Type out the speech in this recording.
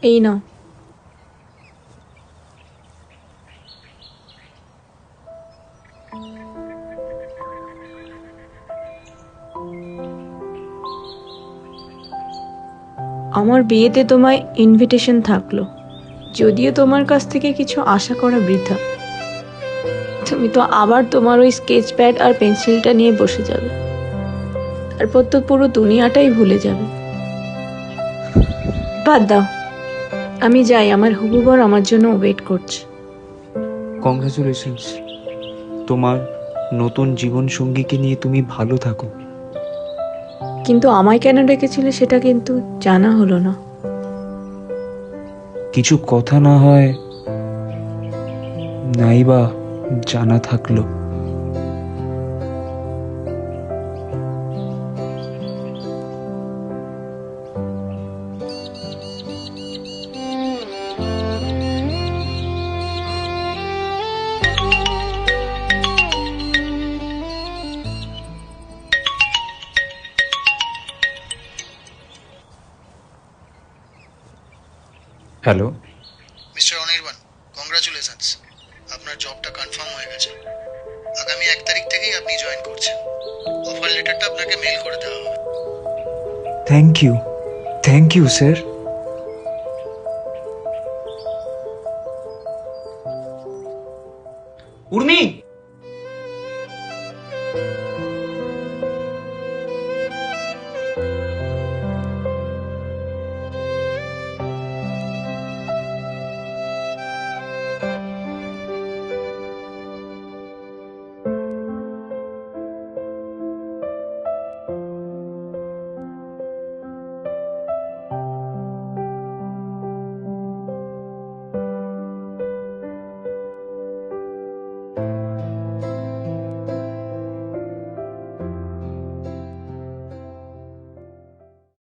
এই নাও। আমার বিয়েতে তোমায় ইনভিটেশন থাকলো, যদিও তোমার কাছ থেকে কিছু আশা করা বৃথা। তুমি তো আবার তোমার ওই স্কেচ প্যাড আর পেন্সিলটা নিয়ে বসে যাবে, তারপর তো পুরো দুনিয়াটাই ভুলে যাবে। বাদ দাও, আমি যাই, আমার হবু বর আমার জন্য ওয়েট করছে। কংগ্রাচুলেশনস, তোমার নতুন জীবন সঙ্গীকে নিয়ে তুমি ভালো থাকো। কিন্তু আমায় কেন ডেকেছিলে সেটা কিন্তু জানা হলো না। কিছু কথা না হয় নাইবা জানা থাকলো। হ্যালো মিস্টার অনির্বাণ, কংগ্রাচুলেশনস, আপনার জবটা কনফার্ম হয়ে গেছে। আগামী 1 তারিখ থেকেই আপনি জয়েন করছেন। অফার লেটারটা আপনাকে মেল করে দেওয়া হবে। Thank you sir.